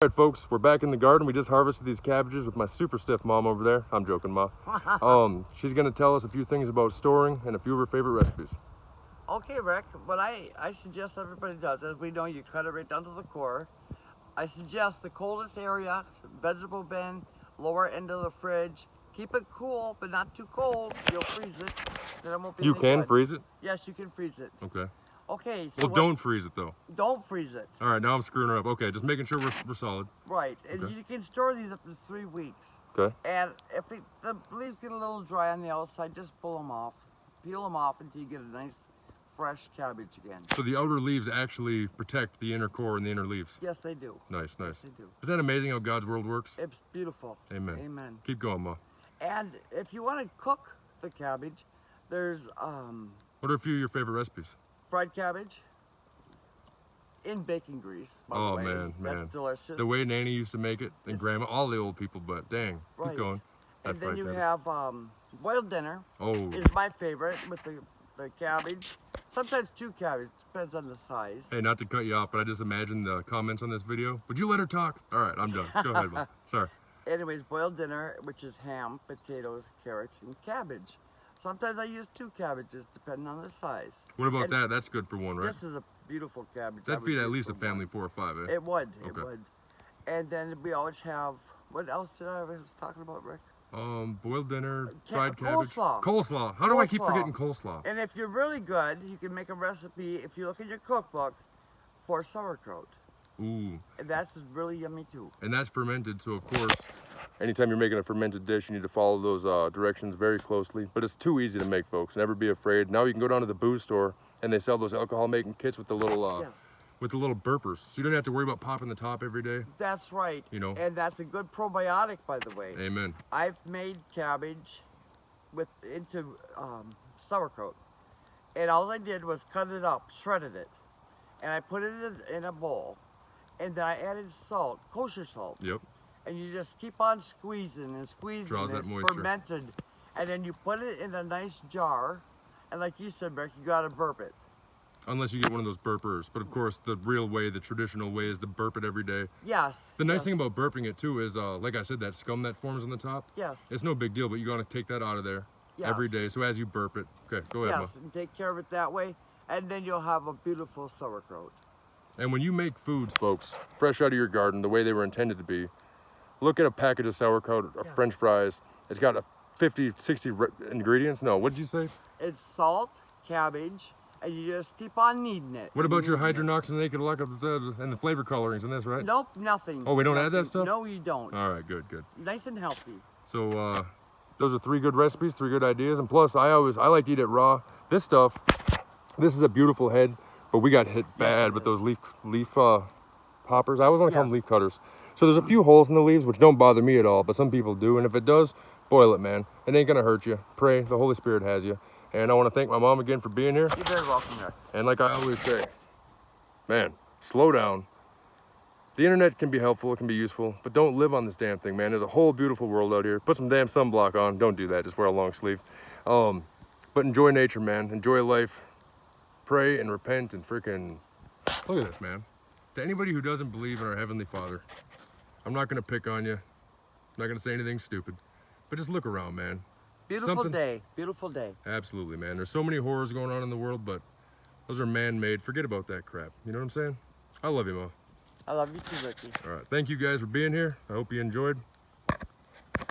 Alright folks, we're back in the garden. We just harvested these cabbages with my super stiff mom over there. I'm joking, Ma. She's gonna tell us a few things about storing and a few of her favorite recipes. Okay, Rick, what I suggest everybody does, as we know, you cut it right down to the core. I suggest the coldest area, vegetable bin, lower end of the fridge. Keep it cool, but not too cold. You'll freeze it. Then it won't be You any can good. freeze it? Yes, you can freeze it. Okay. Okay, so Well, don't freeze it though. don't freeze it. Alright, now I'm screwing her up. Okay, just making sure we're solid. Right, and Okay. you can store these up to 3 weeks. Okay. And if the leaves get a little dry on the outside, just pull them off. Peel them off until you get a nice fresh cabbage again. So the outer leaves actually protect the inner core and the inner leaves. Yes, they do. Nice, nice. Yes, they do. Isn't that amazing how God's world works? It's beautiful. Amen. Amen. Keep going, Ma. And if you want to cook the cabbage, there's What are a few of your favorite recipes? fried cabbage in bacon grease. By Oh, the way. man. That's delicious. The way Nanny used to make it, and It's- Grandma, all the old people, but dang, Right. keep going. That And then fried you cabbage. have boiled dinner. Oh, Is my favorite with the cabbage. Sometimes 2 cabbage, depends on the size. hey, not to cut you off, but I just imagined the comments on this video. Would you let her talk? All right, I'm done. Go ahead, Ma. Sorry. Anyways, boiled dinner, which is ham, potatoes, carrots, and cabbage. Sometimes I use 2 cabbages, depending on the size. What about And that? That's good for one, right? This is a beautiful cabbage. I That'd would feed at use least for a family one. 4 or 5, eh? It would, it Okay. would. And then we always have, what else did I was talking about, Rick? Boiled dinner, fried cabbage. coleslaw. Coleslaw. How do I keep Coleslaw. forgetting coleslaw? And if you're really good, you can make a recipe, if you look at your cookbooks, for sauerkraut. Ooh, And that's really yummy too. and that's fermented, so of course, anytime you're making a fermented dish, you need to follow those directions very closely. But it's too easy to make, folks. Never be afraid. Now you can go down to the booze store, and they sell those alcohol making kits with the little Yes. with the little burpers, so you don't have to worry about popping the top every day. That's right. You know. And that's a good probiotic, by the way. Amen. I've made cabbage into sauerkraut. And all I did was cut it up, shredded it. And I put it in a bowl. And then I added salt, kosher salt. Yep. And you just keep on squeezing and squeezing. Draws that it's moisture. fermented. And then you put it in a nice jar. And like you said, Rick, you gotta burp it. Unless you get one of those burpers. But of course, the real way, the traditional way, is to burp it every day. Yes. The nice yes, thing about burping it too is, like I said, that scum that forms on the top. Yes. It's no big deal, but you gotta take that out of there every Yes. day. So as you burp it, okay, go ahead, Yes, and take care of it that way. And then you'll have a beautiful sauerkraut. Ma. And when you make foods, folks, fresh out of your garden, the way they were intended to be, look at a package of sauerkraut or Yeah. French fries. It's got a 50, 60 ingredients. No, what did you say? It's salt, cabbage, and you just keep on kneading it. What about your Kneading it. hydronox and naked luck and the flavor colorings in this, right? Nope, nothing. Oh, we don't add that Nothing. stuff? No, you don't. All right, good, good. Nice and healthy. So those are 3 good recipes, 3 good ideas, and plus I like to eat it raw. This stuff, this is a beautiful head, but we got hit bad it with is. those leaf poppers. I always want to call them Yes. leaf cutters. So there's a few holes in the leaves which don't bother me at all, but some people do, and if it does, boil it, man. It ain't gonna hurt you. Pray, the Holy Spirit has you. And I want to thank my mom again for being here. You're very welcome, Rick. And like I always say, man, slow down. The internet can be helpful, it can be useful, but don't live on this damn thing, man. There's a whole beautiful world out here. Put some damn sunblock on. Don't do that. Just wear a long sleeve. But enjoy nature, man. Enjoy life. Pray and repent and freaking... Look at this, man. To anybody who doesn't believe in our Heavenly Father, I'm not going to pick on you. I'm not going to say anything stupid. But just look around, man. Beautiful Something- day. Beautiful day. Absolutely, man. There's so many horrors going on in the world, but those are man-made. Forget about that crap. You know what I'm saying? I love you, Ma. I love you too, Ricky. All right. Thank you guys for being here. I hope you enjoyed.